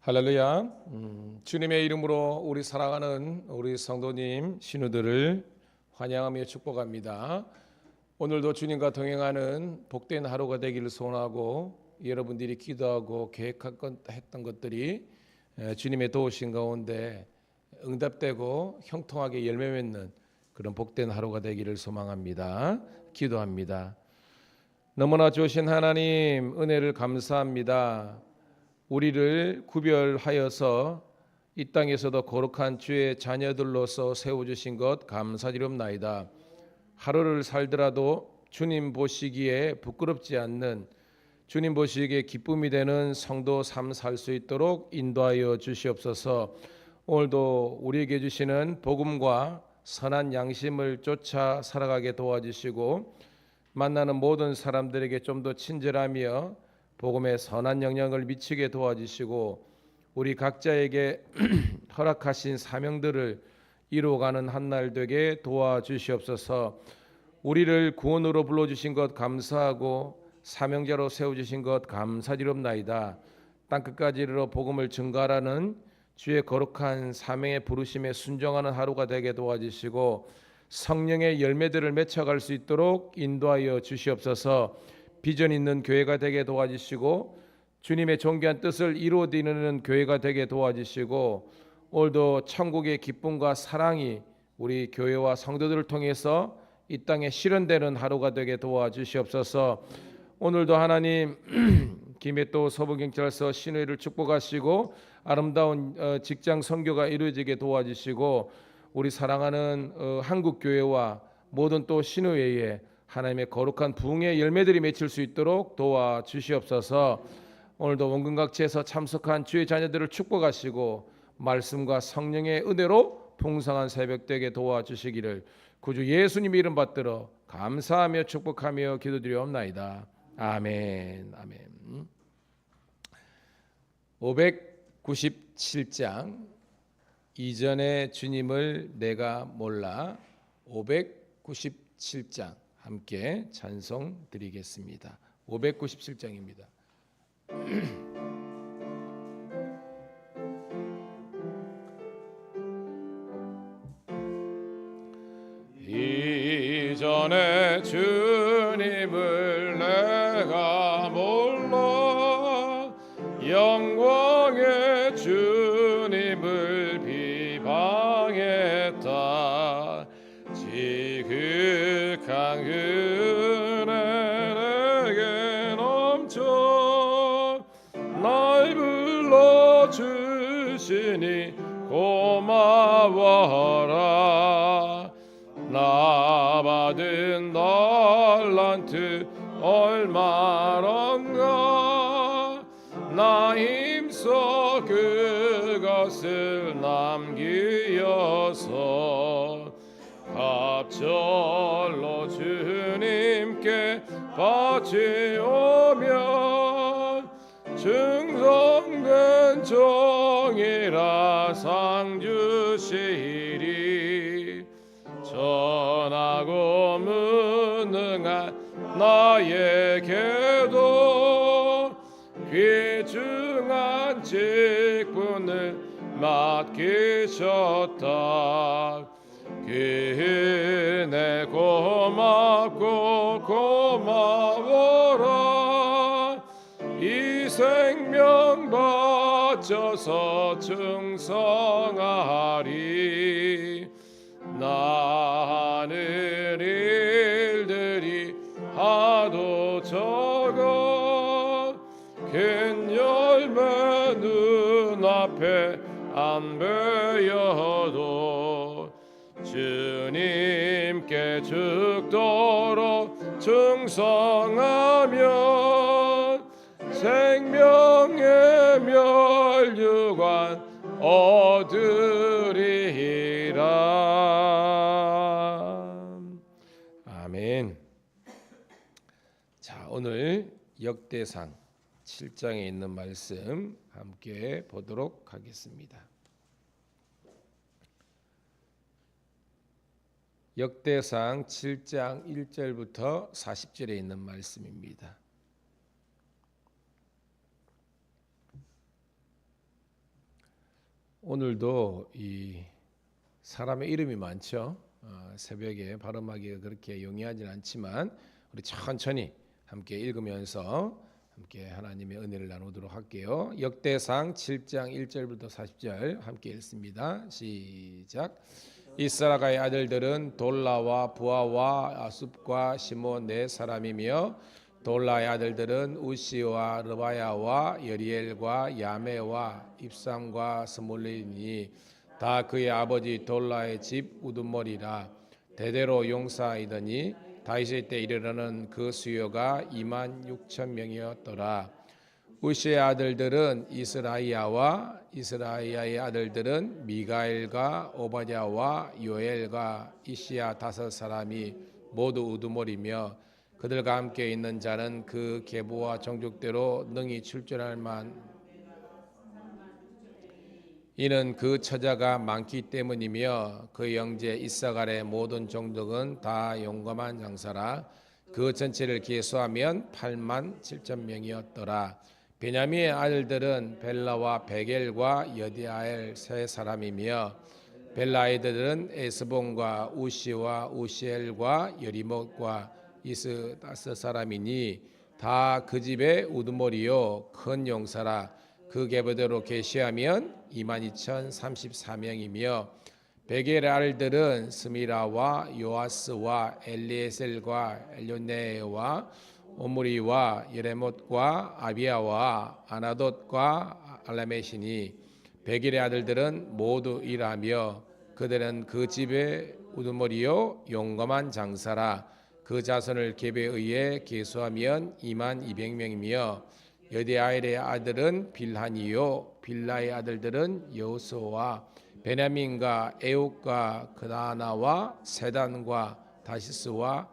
할렐루야. 주님의 이름으로 우리 사랑하는 우리 성도님 신우들을 환영하며 축복합니다. 오늘도 주님과 동행하는 복된 하루가 되기를 소원하고, 여러분들이 기도하고 계획했던 것들이 주님의 도우신 가운데 응답되고 형통하게 열매 맺는 그런 복된 하루가 되기를 소망합니다. 기도합니다. 너무나 좋으신 하나님, 은혜를 감사합니다. 우리를 구별하여서 이 땅에서도 거룩한 주의 자녀들로서 세워주신 것 감사드리옵나이다. 하루를 살더라도 주님 보시기에 부끄럽지 않는, 주님 보시기에 기쁨이 되는 성도 삶 살 수 있도록 인도하여 주시옵소서. 오늘도 우리에게 주시는 복음과 선한 양심을 쫓아 살아가게 도와주시고, 만나는 모든 사람들에게 좀 더 친절하며 복음의 선한 영향을 미치게 도와주시고, 우리 각자에게 허락하신 사명들을 이루어가는 한날 되게 도와주시옵소서. 우리를 구원으로 불러주신 것 감사하고 사명자로 세워주신 것 감사드리옵나이다. 땅끝까지 이르러 복음을 증가하라는 주의 거룩한 사명의 부르심에 순종하는 하루가 되게 도와주시고, 성령의 열매들을 맺혀갈 수 있도록 인도하여 주시옵소서. 비전 있는 교회가 되게 도와주시고, 주님의 존귀한 뜻을 이루어드리는 교회가 되게 도와주시고, 오늘도 천국의 기쁨과 사랑이 우리 교회와 성도들을 통해서 이 땅에 실현되는 하루가 되게 도와주시옵소서. 오늘도 하나님 김해도 서부경찰서 신회를 축복하시고, 아름다운 직장 선교가 이루어지게 도와주시고, 우리 사랑하는 한국교회와 모든 또 신회에 하나님의 거룩한 부흥의 열매들이 맺힐 수 있도록 도와주시옵소서. 오늘도 원근각지에서 참석한 주의 자녀들을 축복하시고, 말씀과 성령의 은혜로 풍성한 새벽 되게 도와주시기를 구주 예수님 이름 받들어 감사하며 축복하며 기도드리옵나이다. 아멘. 아멘. 597장 이전의 주님을 내가 몰라. 597장 함께 찬송 드리겠습니다. 597장입니다. 이전에 주님을 내가 몰라, 영광의 주님을 비방했다. 지극한 은혜 내게 넘쳐 날 불러주시니 고마워라. 나 받은 달란트 얼마런가, 나 힘써 그것을 남기어서 갑절로 주님께 바치오면 충성된 종이라 상 주시리. 전하고 무능한 나에게도 귀중한 직분을 맡기셨다. 그 은혜 고맙고 고마워라. 이 생명 바쳐서 충성하리. 나 하는 일들이 하도 적어 큰 열매 눈앞에 안 보여도 주님께 죽도록 충성하면 생명의 멸류관 얻으리라. 아멘. 자, 오늘 역대상 7장에 있는 말씀 함께 보도록 하겠습니다. 역대상 7장 1절부터 40절에 있는 말씀입니다. 오늘도 이 사람의 이름이 많죠. 새벽에 발음하기가 그렇게 용이하지는 않지만 우리 천천히 함께 읽으면서 함께 하나님의 은혜를 나누도록 할게요. 역대상 7장 1절부터 40절 함께 읽습니다. 시작. 이스라엘의 아들들은 돌라와 부하와 아숲과 시몬 네 사람이며 돌라의 아들들은 우시와 르바야와 여리엘과 야메와 입삼과 스몰리니 다 그의 아버지 돌라의 집 우두머리라. 대대로 용사이더니 다윗의 때 이르러는 그 수요가 2만 6천 명이었더라. 우시의 아들들은 이스라이야와 이스라이야의 아들들은 미가엘과 오바댜와 요엘과 이시야 다섯 사람이 모두 우두머리며 그들과 함께 있는 자는 그 계보와 종족대로 능히 출전할 만 이는 그 처자가 많기 때문이며 그 형제 이사갈의 모든 종족은 다 용감한 장사라. 그 전체를 계수하면 8만 7천 명이었더라. 베냐민의 아들들은 벨라와 베겔과 여디아엘 세 사람이며 벨라의 아들들은 에스본과 우시와 우시엘과 여리못과 이스다스 사람이니 다 그 집의 우두머리요 큰 용사라. 그 계보대로 계시하면 22,034명이며 베겔의 아들들은 스미라와 요아스와 엘리에셀과 엘요네와 오므리와 예레못과 아비야와 아나돗과 알라메시니 베겔의 아들들은 모두 일하며 그들은 그 집의 우두머리요 용감한 장사라. 그 자손을 계보에 의해 계수하면 22,200명이며 여디아엘의 아들은 빌하니요 빌라의 아들들은 여호수와 베냐민과 에욱과 그다나와 세단과 다시스와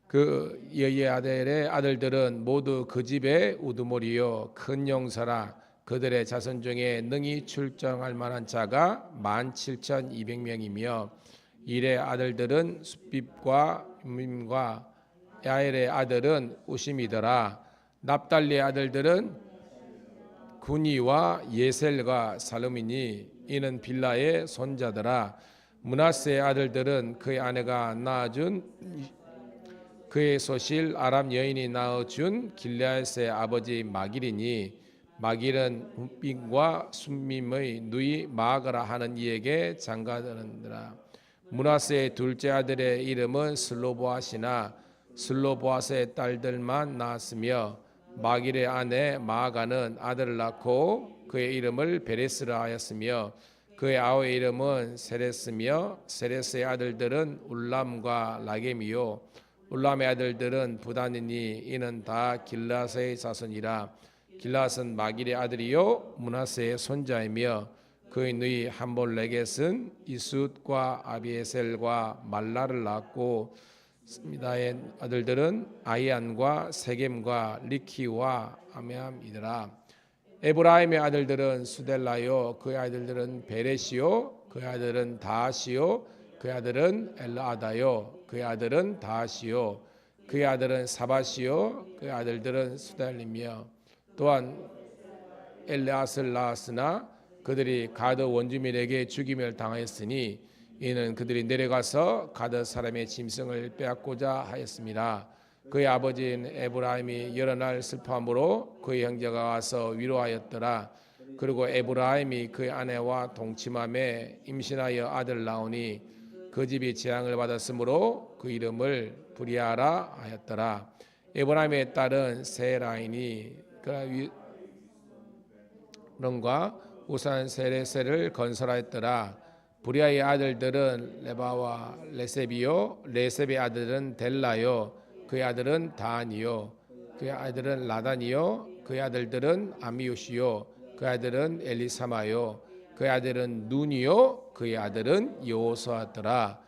그 여디아엘의 아들들은 모두 그 집의 우두머리요 큰 용사라. 그들의 자손 중에 능히 출정할 만한 자가 17,200명이며 일의 아들들은 숫빕과 밈과 야엘의 아들은 우심이더라. 납달리의 아들들은 구니와 예셀과 살루미니 이는 빌라의 손자더라. 므낫세의 아들들은 그의 아내가 낳아준 그의 소실 아람 여인이 낳아준 길르앗의 아버지 마길이니 마길은 훔빔과 순밈의 누이 마아가라 하는 이에게 장가드느니라. 므낫세의 둘째 아들의 이름은 슬로보앗이나 슬로보앗의 딸들만 낳았으며 마길의 아내 마아가는 아들을 낳고 그의 이름을 베레스라 하였으며 그의 아우의 이름은 세레스며 세레스의 아들들은 울람과 라겜이요 울람의 아들들은 부다니니 이는 다 길르앗의 자손이라. 길르앗은 마길의 아들이요 므낫세의 손자이며 그의 누이 함볼레겟은 이숫과 아비에셀과 말라를 낳고 스미다의 아들들은 아이안과 세겜과 리키와 아메함이더라. 에브라임의 아들들은 수델라요 그의 아들들은 베레시요 그의 아들은 다하시요 그의 아들은 엘라아다요 그의 아들은 다하시요 그의 아들은 사바시요 그의 아들들은 수달림이며 또한 엘레앗을 낳았으나 그들이 가드 원주민에게 죽임을 당하였으니 이는 그들이 내려가서 가드 사람의 짐승을 빼앗고자 하였습니다. 그의 아버지인 에브라임이 여러 날 슬퍼함으로 그의 형제가 와서 위로하였더라. 그리고 에브라임이 그의 아내와 동침함에 임신하여 아들을 낳으니 그 집이 재앙을 받았으므로 그 이름을 브리아라 하였더라. 에브라임의 딸은 세라이니 그런과 우산 세레세를 건설하였더라. 브리아의 아들들은 레바와 레셉이요 레셉의 아들은 델라요 그의 아들은 다한이요 그의 아들은 라단이요 그의 아들들은 아미우시요 그의 아들은 엘리사마요 그의 아들은 눈이요 그의 아들은 여호수아더라.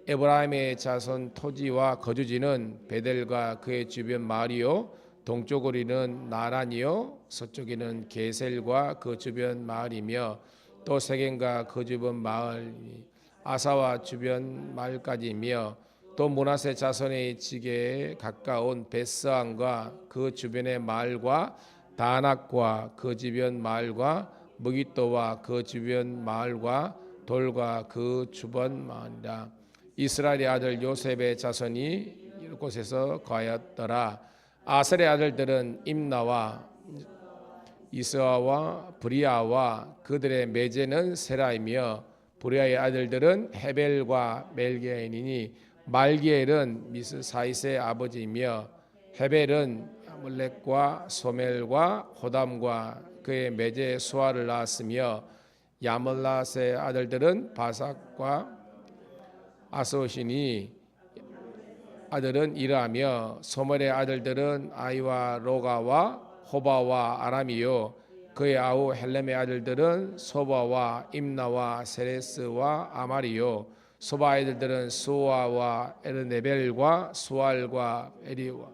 에브라임의 자손 토지와 거주지는 베델과 그의 주변 마을이요 동쪽으로는 나란이요 서쪽에는 게셀과 그 주변 마을이며 또 세겜과 그 주변 마을 아사와 주변 마을까지이며 또 므낫세 자손의 지게에 가까운 벳스안과 그 주변의 마을과 다낙과 그 주변 마을과 무기토와 그 주변 마을과 돌과 그 주변 마을이라. 이스라엘의 아들 요셉의 자손이 이곳에서 거하였더라. 아셀의 아들들은 임나와 이스아와 브리아와 그들의 매제는 세라이며 브리아의 아들들은 헤벨과 멜기엘이니 말기엘은 미스사잇의 아버지이며 헤벨은 아몰렉과 소멜과 호담과 그의 매제 수아를 낳았으며 야몰라스의 아들들은 바삭과 아소시니 아들은 이라며 소멜의 아들들은 아이와 로가와 호바와 아람이요 그의 아우 헬렘의 아들들은 소바와 임나와 세레스와 아마리요 소바 아들들은 수아와 에르네벨과 수알과 에리와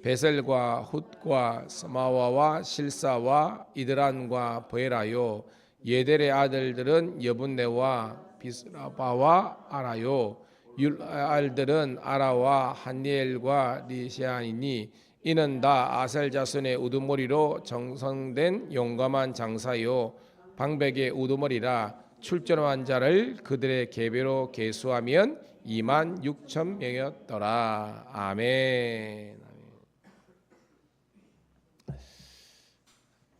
베셀과 훗과 스마와와 실사와 이드란과 베라요 예델의 아들들은 여분네와 비스라바와 아라요 율 아들들은 아라와 한니엘과 리시안이니 이는 다 아셀 자손의 우두머리로 정성된 용감한 장사요 방백의 우두머리라. 출전한 자를 그들의 계배로 계수하면 2만 6천 명이었더라. 아멘.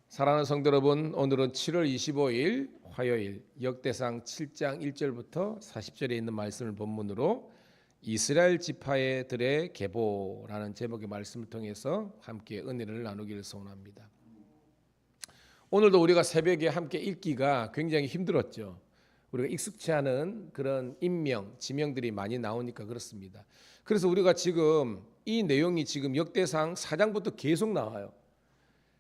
사랑하는 성도 여러분, 오늘은 7월 25일 화요일 역대상 7장 1절부터 40절에 있는 말씀을 본문으로 이스라엘 지파들의 계보라는 제목의 말씀을 통해서 함께 은혜를 나누기를 소원합니다. 오늘도 우리가 새벽에 함께 읽기가 굉장히 힘들었죠. 우리가 익숙치 않은 그런 인명, 지명들이 많이 나오니까 그렇습니다. 그래서 우리가 지금 이 내용이 지금 역대상 4장부터 계속 나와요.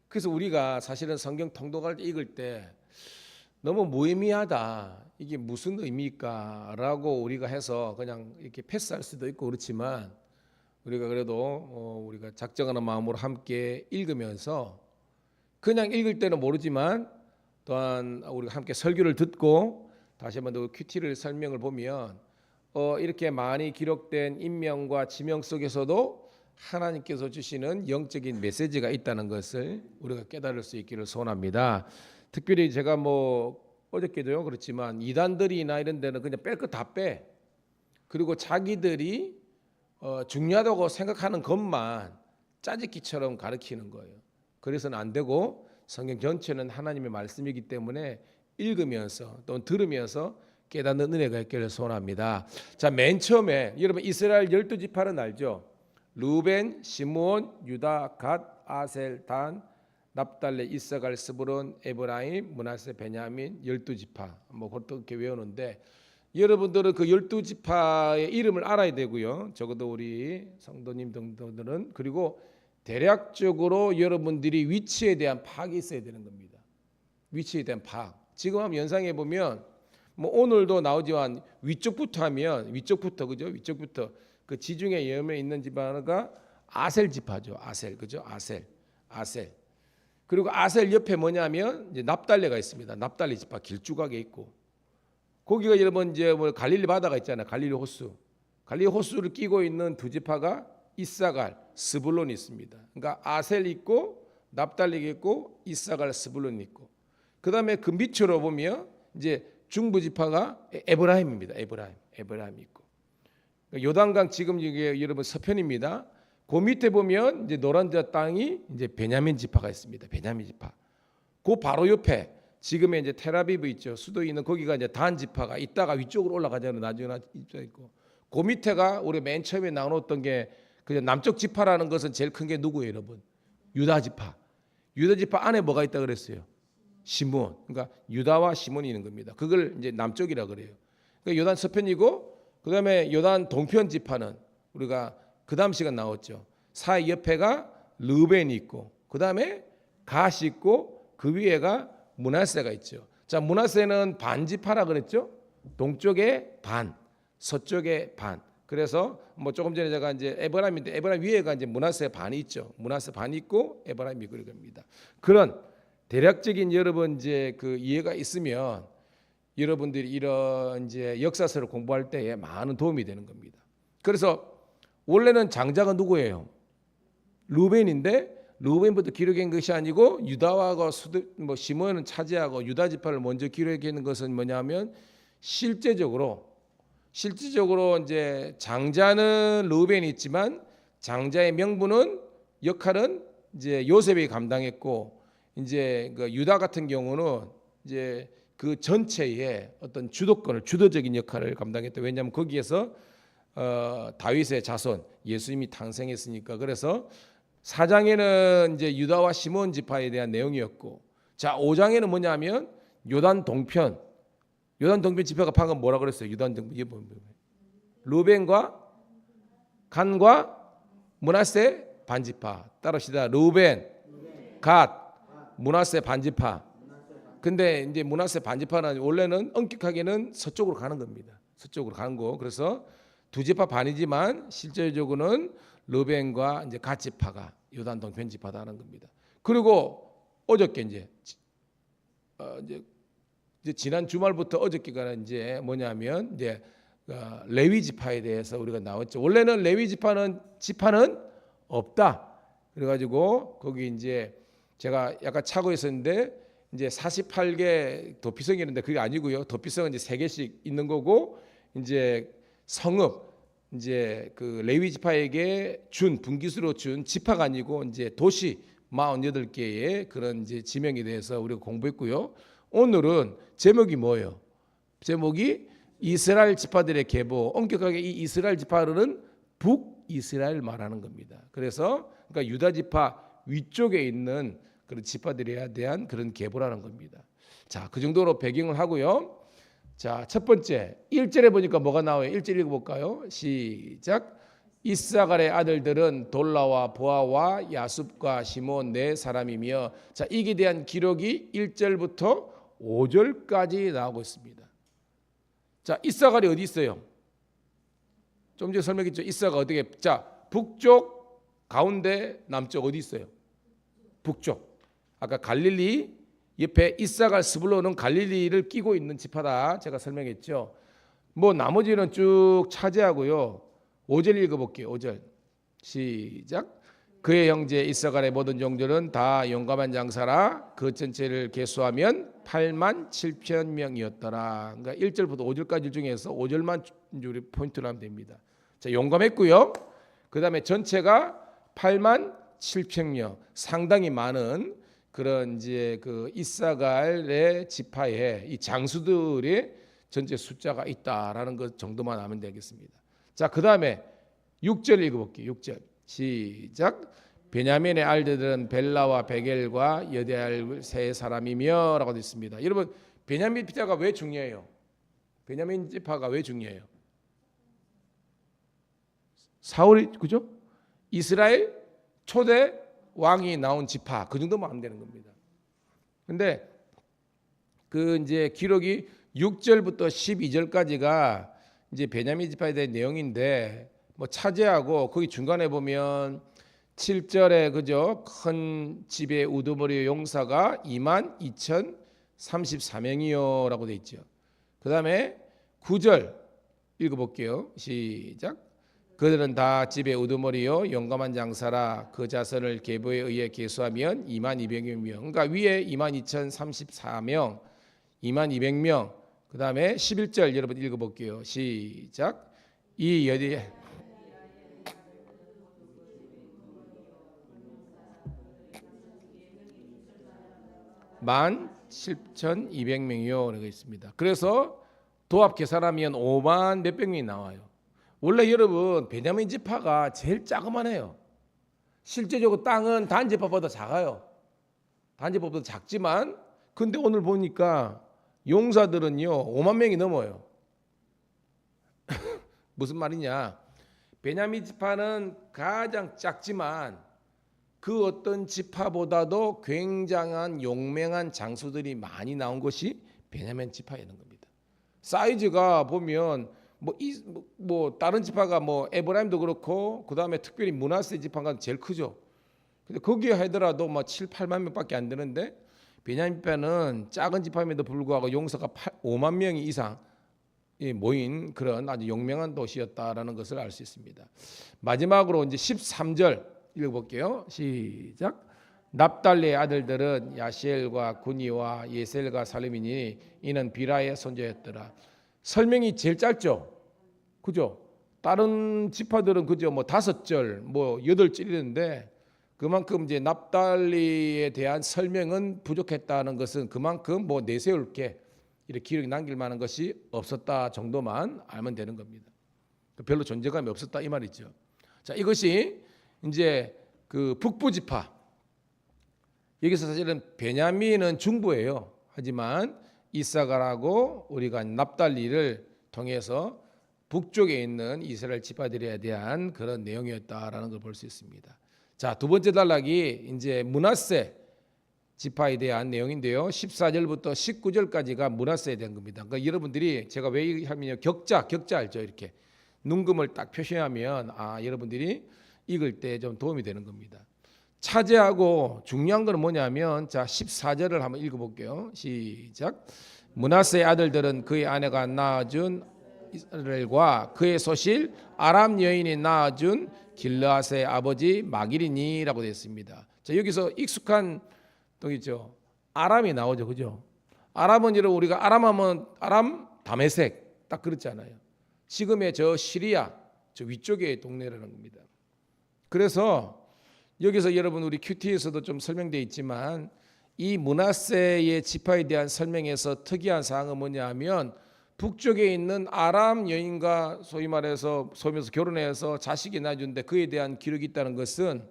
그래서 우리가 사실은 성경 통독할 때 읽을 때 너무 무의미하다. 이게 무슨 의미일까? 라고 우리가 해서 그냥 이렇게 패스할 수도 있고 그렇지만 우리가 그래도 우리가 작정하는 마음으로 함께 읽으면서 그냥 읽을 때는 모르지만 또한 우리가 함께 설교를 듣고 다시 한번 더 큐티를 설명을 보면 이렇게 많이 기록된 인명과 지명 속에서도 하나님께서 주시는 영적인 메시지가 있다는 것을 우리가 깨달을 수 있기를 소원합니다. 특별히 제가 어저께도요 그렇지만 이단들이나 이런 데는 그냥 뺄 거 다 빼. 그리고 자기들이 중요하다고 생각하는 것만 짜집기처럼 가르치는 거예요. 그래서는 안 되고 성경 전체는 하나님의 말씀이기 때문에 읽으면서 또 들으면서 깨닫는 은혜가 있기를 소원합니다. 자, 맨 처음에 여러분 이스라엘 12지파는 알죠? 루벤, 시므온, 유다, 갓, 아셀, 단, 납달레, 이사갈, 스불론, 에브라임, 므낫세, 베냐민 12지파 그렇게 외우는데 여러분들은 그 12지파의 이름을 알아야 되고요. 적어도 우리 성도님 등들은 그리고 대략적으로 여러분들이 위치에 대한 파악이 있어야 되는 겁니다. 위치에 대한 파악. 지금 한번 연상해 보면 오늘도 나오지만 위쪽부터 하면 그죠? 위쪽부터 그 지중해 염에 있는 지파가 아셀 지파죠. 아셀 그죠? 아셀. 그리고 아셀 옆에 뭐냐면 이제 납달레가 있습니다. 납달리 지파 길쭉하게 있고 거기가 여러분 이제 갈릴리 바다가 있잖아요. 갈릴리 호수를 끼고 있는 두 지파가 이사갈, 스불론이 있습니다. 그러니까 아셀 있고 납달리 있고 이사갈, 스불론 있고 그다음에 그 밑으로 보면 이제 중부 지파가 에브라임입니다. 에브라임 있고 요단강 지금 이게 여러분 서편입니다. 그 밑에 보면 이제 노란 땅이 이제 베냐민 지파가 있습니다. 베냐민 지파. 그 바로 옆에 지금의 이제 텔아비브 있죠. 수도에 있는 거기가 이제 단 지파가 있다가 위쪽으로 올라가잖아요. 나중에 있고. 그 밑에가 우리 맨 처음에 나눴던 게 그냥 남쪽 지파라는 것은 제일 큰 게 누구예요, 여러분? 유다 지파. 유다 지파 안에 뭐가 있다 그랬어요? 시므온. 그러니까 유다와 시므온이 있는 겁니다. 그걸 이제 남쪽이라 그래요. 그러니까 요단 서편이고 그다음에 요단 동편 지파는 우리가 그다음 시간 나왔죠. 사이 옆에가 르벤이 있고 그다음에 갓이 있고 그 위에가 므낫세가 있죠. 자, 므낫세는 반지파라 그랬죠. 동쪽에 반, 서쪽에 반. 그래서 조금 전에 제가 이제 에브라임인데 에브라임 위에가 이제 므낫세 반이 있죠. 므낫세 반이 있고 에브라임이 그럴 겁니다. 그런 대략적인 여러분 이제 그 이해가 있으면 여러분들이 이런 이제 역사서를 공부할 때에 많은 도움이 되는 겁니다. 그래서 원래는 장자가 누구예요? 루벤인데 르우벤부터 기록한 것이 아니고 유다와 시므온은 차지하고 유다 지파를 먼저 기록하는 것은 뭐냐면 실제적으로 이제 장자는 르우벤이 있지만 장자의 명분은 역할은 이제 요셉이 감당했고 이제 그 유다 같은 경우는 이제 그 전체의 어떤 주도적인 역할을 감당했다. 왜냐하면 거기에서 다윗의 자손 예수님이 탄생했으니까. 그래서 4장에는 이제 유다와 시므온 지파에 대한 내용이었고, 자 5장에는 뭐냐면 요단 동편 지파가 방금 뭐라 그랬어요? 요단 동편 이게 뭐 르우벤과 간과 므낫세 반지파. 따라합시다. 르우벤, 갓, 므낫세 반지파. 근데 이제 므낫세 반지파는 원래는 엄격하게는 서쪽으로 가는 겁니다. 서쪽으로 가는 거. 그래서 두 지파 반이지만 실질적으로는 르우벤과 이제 갓 지파가 요단 동편 지파다는 겁니다. 그리고 어저께 이제 지난 주말부터 어저께가 이제 뭐냐면 이제 레위 지파에 대해서 우리가 나왔죠. 원래는 레위 지파는 없다. 그래가지고 거기 이제 제가 약간 차고 있었는데 이제 48개 도피성이 있는데 그게 아니고요. 도피성은 이제 3개씩 있는 거고 이제 성읍 이제 그 레위 지파에게 분기수로 준 지파가 아니고 이제 도시 48개의 그런 이제 지명에 대해서 우리가 공부했고요. 오늘은 제목이 뭐예요? 제목이 이스라엘 지파들의 계보. 엄격하게 이 이스라엘 지파들은 북이스라엘 말하는 겁니다. 그래서 그러니까 유다 지파 위쪽에 있는 그런 지파들에 대한 그런 계보라는 겁니다. 자, 그 정도로 배경을 하고요. 자, 첫 번째 1절에 보니까 뭐가 나와요? 1절 읽어볼까요? 시작. 이사갈의 아들들은 돌라와 보아와 야숲과 시몬 4사람이며, 자, 이에 대한 기록이 1절부터 5절까지 나오고 있습니다. 자, 이사갈이 어디 있어요? 좀 전에 설명했죠. 이사가 어떻게? 자, 북쪽, 가운데, 남쪽 어디 있어요? 북쪽. 아까 갈릴리 옆에 이사갈 스불론은 갈릴리를 끼고 있는 지파다. 제가 설명했죠. 뭐 나머지는 쭉 차지하고요. 5절 읽어볼게요. 5절 시작. 그의 형제 이사갈의 모든 종들은 다 용감한 장사라. 그 전체를 계수하면 8만 7천 명이었더라. 그러니까 1절부터 5절까지 중에서 5절만 우리 포인트로 하면 됩니다. 자, 용감했고요. 그 다음에 전체가 8만 7천 명, 상당히 많은 그런 이제 그 이사갈의 지파에 이 장수들의 전체 숫자가 있다라는 것 정도만 하면 되겠습니다. 자, 그 다음에 6절 읽어볼게요. 6절 시작. 베냐민의 알들은 벨라와 베겔과 여데알 3사람이며 라고 되어 있습니다. 여러분, 베냐민 지파가 왜 중요해요? 베냐민 지파가 왜 중요해요? 사울이, 그죠? 이스라엘 초대 왕이 나온 지파, 그 정도만 하면 되는 겁니다. 근데 그 이제 기록이 6절부터 12절까지가 이제 베냐민 지파에 대한 내용인데, 뭐 차지하고 거기 중간에 보면 7절에 그죠? 큰 집의 우두머리 용사가 22,034명이요라고 돼 있죠. 그다음에 9절 읽어볼게요. 시작. 그들은 다 집의 우두머리요 용감한 장사라. 그 자손을 계보에 의해 계수하면 22,000명. 그러니까 위에 22,034명, 22,000명. 그다음에 11절 여러분 읽어볼게요. 시작. 이 여디 17,200명이요 라고 있습니다. 그래서 도합 계산하면 5만 몇백 명이 나와요. 원래 여러분 베냐민 지파가 제일 자그만해요. 실제적으로 땅은 단 지파보다 작아요. 단 지파보다 작지만 근데 오늘 보니까 용사들은요 5만 명이 넘어요. 무슨 말이냐? 베냐민 지파는 가장 작지만 그 어떤 지파보다도 굉장한 용맹한 장수들이 많이 나온 것이 베냐민 지파였는 겁니다. 사이즈가 보면 뭐 다른 지파가 뭐 에브라임도 그렇고 그 다음에 특별히 므낫세 지파가 제일 크죠. 근데 거기에 하더라도 뭐 7, 8만 명밖에 안 되는데 베냐민 지파는 작은 지파임에도 불구하고 용사가 5만 명이 이상 모인 그런 아주 용맹한 도시였다라는 것을 알 수 있습니다. 마지막으로 이제 13절 읽어볼게요. 시작. 납달리의 아들들은 야시엘과 구니와 예셀과 살림이니 이는 비라의 손자였더라. 설명이 제일 짧죠. 그죠? 다른 지파들은 그죠? 뭐 5절, 뭐 8절 이랬는데 그만큼 이제 납달리에 대한 설명은 부족했다는 것은 그만큼 뭐 내세울 게 이렇게 기록이 남길 만한 것이 없었다 정도만 알면 되는 겁니다. 별로 존재감이 없었다 이 말이죠. 자, 이것이 이제 그 북부 지파. 여기서 사실은 베냐민은 중부예요. 하지만 이사가라고 우리가 납달리를 통해서 북쪽에 있는 이스라엘 지파들에 대한 그런 내용이었다라는 걸 볼 수 있습니다. 자, 두 번째 단락이 이제 므낫세 지파에 대한 내용인데요. 14절부터 19절까지가 므낫세에 대한 겁니다. 그러니까 여러분들이 제가 왜 하면요, 격자 알죠? 이렇게 눈금을 딱 표시하면 여러분들이 읽을 때 좀 도움이 되는 겁니다. 차지하고 중요한 건 뭐냐면 자 14절을 한번 읽어볼게요. 시작. 므낫세의 아들들은 그의 아내가 낳아준 이스라엘과 그의 소실 아람 여인이 낳아준 길르앗의 아버지 마길이니라고 되어 있습니다. 자, 여기서 익숙한 또 있죠. 아람이 나오죠, 그죠? 아람은 여러분 우리가 아람하면 아람 다메섹 딱 그렇잖아요. 지금의 저 시리아 저 위쪽의 동네라는 겁니다. 그래서 여기서 여러분 우리 큐티에서도 좀 설명되어 있지만 이 므낫세의 지파에 대한 설명에서 특이한 사항은 뭐냐면 북쪽에 있는 아람 여인과 소위 말해서 결혼해서 자식이 낳아준데 그에 대한 기록이 있다는 것은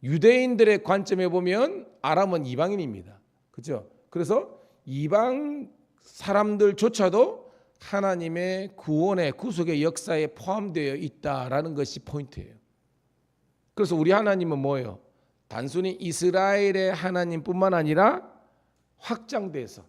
유대인들의 관점에 보면 아람은 이방인입니다. 그렇죠? 그래서 이방 사람들조차도 하나님의 구원의 구속의 역사에 포함되어 있다라는 것이 포인트예요. 그래서 우리 하나님은 뭐예요? 단순히 이스라엘의 하나님뿐만 아니라 확장돼서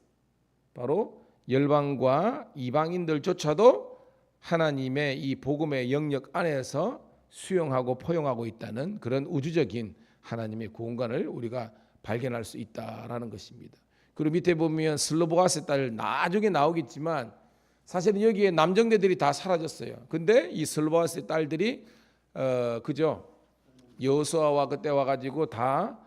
바로 열방과 이방인들조차도 하나님의 이 복음의 영역 안에서 수용하고 포용하고 있다는 그런 우주적인 하나님의 구원관을 우리가 발견할 수 있다라는 것입니다. 그리고 밑에 보면 슬로보아스의 딸 나중에 나오겠지만 사실은 여기에 남정대들이 다 사라졌어요. 근데 이 슬로보아스의 딸들이 그죠? 여호수아와 그때 와가지고 다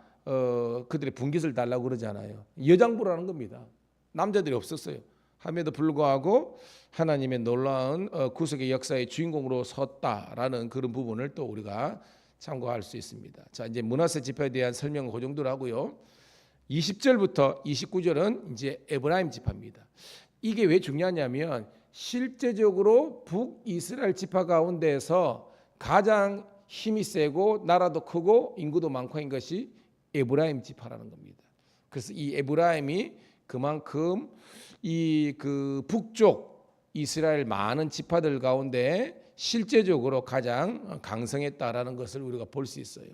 그들의 분깃을 달라고 그러잖아요. 여장부라는 겁니다. 남자들이 없었어요. 함에도 불구하고 하나님의 놀라운 구속의 역사의 주인공으로 섰다라는 그런 부분을 또 우리가 참고할 수 있습니다. 자, 이제 므낫세 지파에 대한 설명은 그 정도로 하고요. 20절부터 29절은 이제 에브라임 지파입니다. 이게 왜 중요하냐면 실제적으로 북이스라엘 지파 가운데에서 가장 힘이 세고 나라도 크고 인구도 많고 한 것이 에브라임 지파라는 겁니다. 그래서 이 에브라임이 그만큼 이 그 북쪽 이스라엘 많은 지파들 가운데 실제적으로 가장 강성했다라는 것을 우리가 볼 수 있어요.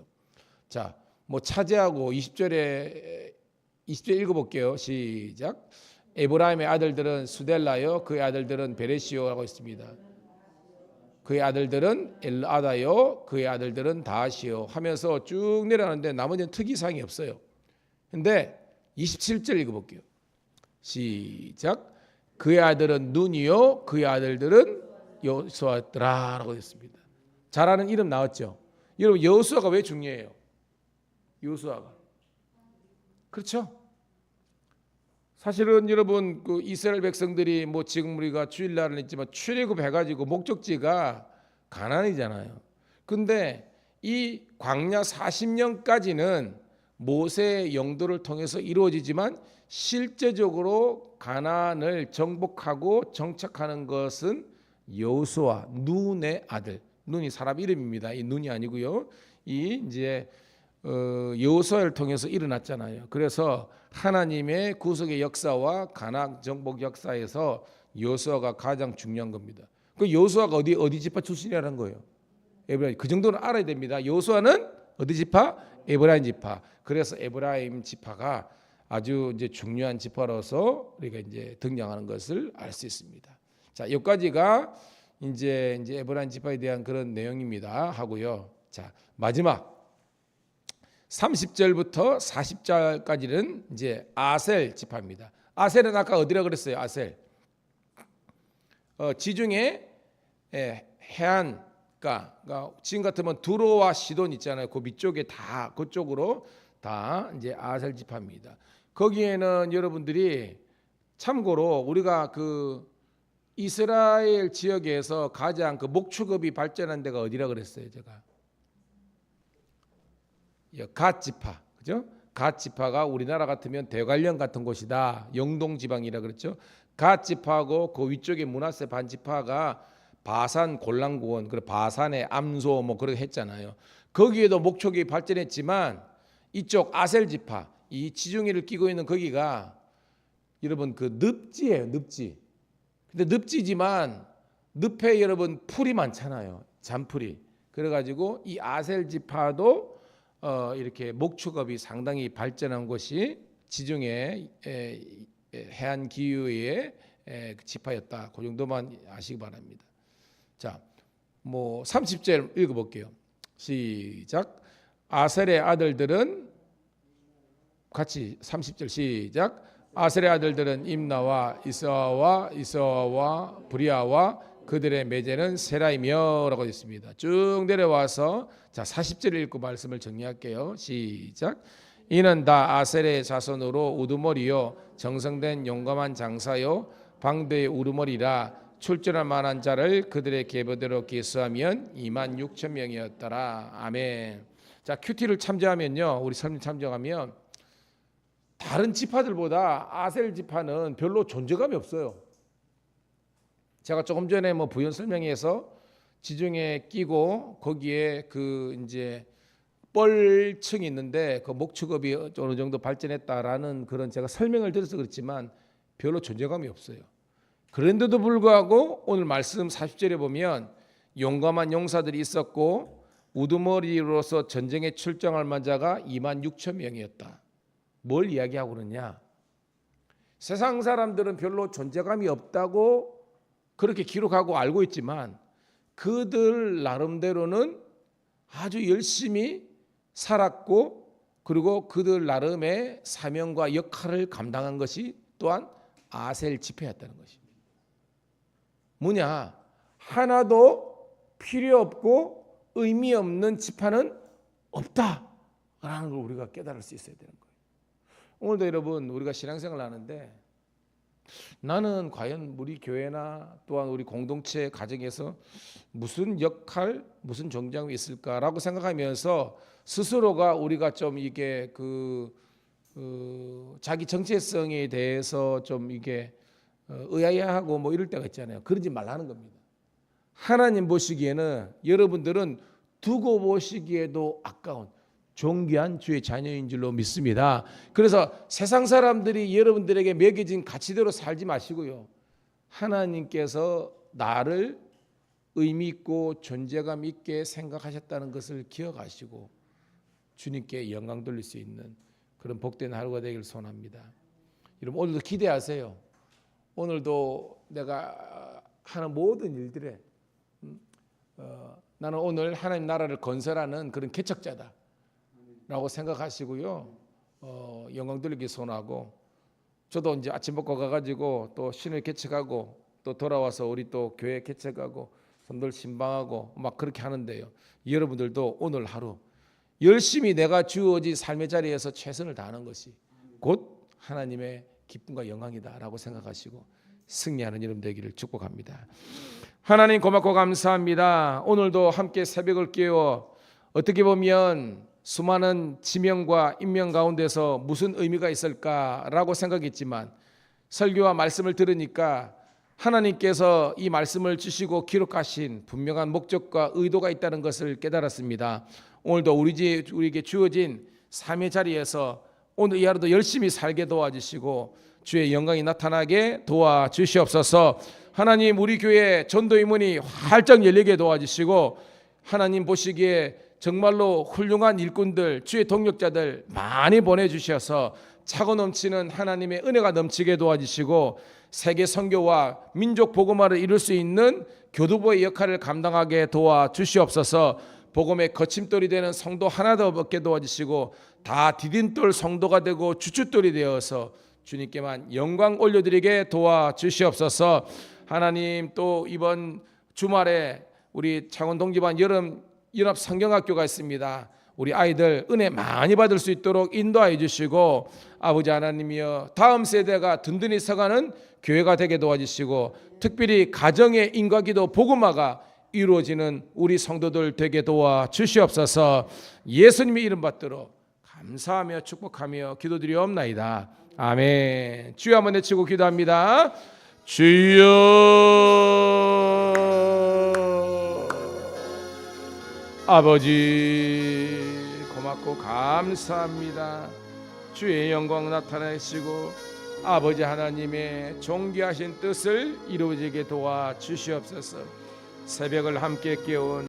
자, 뭐 차지하고 20절 읽어볼게요. 시작. 에브라임의 아들들은 수델라요, 그의 아들들은 베레시오라고 있습니다. 그의 아들들은 엘아다요, 그의 아들들은 다시요 하면서 쭉 내려가는데 나머지는 특이사항이 없어요. 근데 27절 읽어볼게요. 시작. 그의 아들은 눈이요, 그의 아들들은 여호수아더라라고 했습니다. 잘하는 이름 나왔죠. 여러분 여호수아가 왜 중요해요? 여호수아가 그렇죠? 사실은 여러분 그 이스라엘 백성들이 뭐 지금 우리가 주일날은 있지만 출애굽해가지고 목적지가 가나안이잖아요. 근데 이 광야 40년까지는 모세의 영도를 통해서 이루어지지만 실제적으로 가나안을 정복하고 정착하는 것은 여호수아 눈의 아들. 눈이 사람 이름입니다. 이 눈이 아니고요. 이 이제 여호수아를 통해서 일어났잖아요. 그래서 하나님의 구속의 역사와 가나안 정복 역사에서 여호수아가 가장 중요한 겁니다. 그 여호수아가 어디 지파 출신이라는 거예요? 에브라임. 그 정도는 알아야 됩니다. 여호수아는 어디 지파? 에브라임 지파. 그래서 에브라임 지파가 아주 이제 중요한 지파로서 우리가 이제 등장하는 것을 알 수 있습니다. 자, 여기까지가 이제 에브라임 지파에 대한 그런 내용입니다. 하고요. 자, 마지막 30절부터 40절까지는 이제 아셀 지파입니다. 아셀은 아까 어디라 그랬어요? 아셀. 지중해 해안가, 지금 같으면 두로와 시돈 있잖아요. 그 밑쪽에 다 그쪽으로 다 이제 아셀 지파입니다. 거기에는 여러분들이 참고로 우리가 그 이스라엘 지역에서 가장 그 목축업이 발전한 데가 어디라 그랬어요, 제가? 갓 지파, 그죠? 갓 지파가 우리나라 같으면 대관령 같은 곳이다. 영동 지방이라 그랬죠. 갓 지파하고 그 위쪽에 므낫세 반 지파가 바산 골란구원, 그리고 바산의 암소 뭐 그렇게 했잖아요. 거기에도 목축이 발전했지만 이쪽 아셀 지파, 이 지중해를 끼고 있는 거기가 여러분 그 늪지예요, 늪지. 근데 늪지지만 늪에 여러분 풀이 많잖아요, 잔풀이. 그래가지고 이 아셀 지파도 이렇게 목축업이 상당히 발전한 곳이 지중해 해안 기후의 지파였다. 그 정도만 아시기 바랍니다. 자, 뭐 30절 읽어볼게요. 시작. 아셀의 아들들은 같이 30절 시작. 아셀의 아들들은 임나와 이스와와 브리아와 그들의 매제는 세라이며라고 되어 있습니다. 쭉 내려와서 자 40절 읽고 말씀을 정리할게요. 시작. 이는 다 아셀의 자손으로 우두머리요 정성된 용감한 장사요 방대의 우두머리라 출전할 만한 자를 그들의 계보대로 계수하면 26,000명이었더라. 아멘. 자 큐티를 참조하면요, 우리 설명 참조하면 다른 지파들보다 아셀 지파는 별로 존재감이 없어요. 제가 조금 전에 뭐 부연 설명에서 지중해 끼고 거기에 그 이제 뻘층이 있는데 그 목축업이 어느 정도 발전했다라는 그런 제가 설명을 드려서 그렇지만 별로 존재감이 없어요. 그런데도 불구하고 오늘 말씀 40절에 보면 용감한 용사들이 있었고 우두머리로서 전쟁에 출정할 만자가 26,000명이었다. 뭘 이야기하고 그러냐? 세상 사람들은 별로 존재감이 없다고 그렇게 기록하고 알고 있지만 그들 나름대로는 아주 열심히 살았고 그리고 그들 나름의 사명과 역할을 감당한 것이 또한 아셀 지파였다는 것입니다. 뭐냐? 하나도 필요 없고 의미 없는 지파는 없다라는 걸 우리가 깨달을 수 있어야 되는 거예요. 오늘도 여러분 우리가 신앙생활을 하는데 나는 과연 우리 교회나 또한 우리 공동체 가정에서 무슨 역할, 무슨 정장이 있을까라고 생각하면서 스스로가 우리가 좀 이게 자기 정체성에 대해서 좀 이게 의아해하고 뭐 이럴 때가 있잖아요. 그러지 말라는 겁니다. 하나님 보시기에는 여러분들은 두고 보시기에도 아까운 존귀한 주의 자녀인 줄로 믿습니다. 그래서 세상 사람들이 여러분들에게 매겨진 가치대로 살지 마시고요. 하나님께서 나를 의미 있고 존재감 있게 생각하셨다는 것을 기억하시고 주님께 영광 돌릴 수 있는 그런 복된 하루가 되기를 소원합니다. 여러분 오늘도 기대하세요. 오늘도 내가 하는 모든 일들에 나는 오늘 하나님 나라를 건설하는 그런 개척자다 라고 생각하시고요. 영광 돌리기 소원하고 저도 이제 아침 먹고 가가지고 또 신을 개척하고 또 돌아와서 우리 또 교회 개척하고 손들 신방하고 막 그렇게 하는데요. 여러분들도 오늘 하루 열심히 내가 주어진 삶의 자리에서 최선을 다하는 것이 곧 하나님의 기쁨과 영광이다라고 생각하시고 승리하는 여러분 되기를 축복합니다. 하나님 고맙고 감사합니다. 오늘도 함께 새벽을 깨워 어떻게 보면 수많은 지명과 인명 가운데서 무슨 의미가 있을까라고 생각했지만 설교와 말씀을 들으니까 하나님께서 이 말씀을 주시고 기록하신 분명한 목적과 의도가 있다는 것을 깨달았습니다. 오늘도 우리에게 주어진 삶의 자리에서 오늘 이 하루도 열심히 살게 도와주시고 주의 영광이 나타나게 도와주시옵소서. 하나님 우리 교회 전도의 문이 활짝 열리게 도와주시고 하나님 보시기에 정말로 훌륭한 일꾼들 주의 동력자들 많이 보내주셔서 차고 넘치는 하나님의 은혜가 넘치게 도와주시고 세계 선교와 민족 복음화를 이룰 수 있는 교두보의 역할을 감당하게 도와주시옵소서. 복음의 거침돌이 되는 성도 하나도 없게 도와주시고 다 디딤돌 성도가 되고 주춧돌이 되어서 주님께만 영광 올려드리게 도와주시옵소서. 하나님 또 이번 주말에 우리 창원 동지반 여름 연합 성경학교가 있습니다. 우리 아이들 은혜 많이 받을 수 있도록 인도하여 주시고, 아버지 하나님이여 다음 세대가 든든히 서가는 교회가 되게 도와주시고, 특별히 가정의 인과기도 복음화가 이루어지는 우리 성도들 되게 도와 주시옵소서. 예수님의 이름 받들어 감사하며 축복하며 기도드리옵나이다. 아멘. 주여 한번 외치고 기도합니다. 주여, 아버지 고맙고 감사합니다. 주의 영광 나타내시고 아버지 하나님의 존귀하신 뜻을 이루어지게 도와 주시옵소서. 새벽을 함께 깨운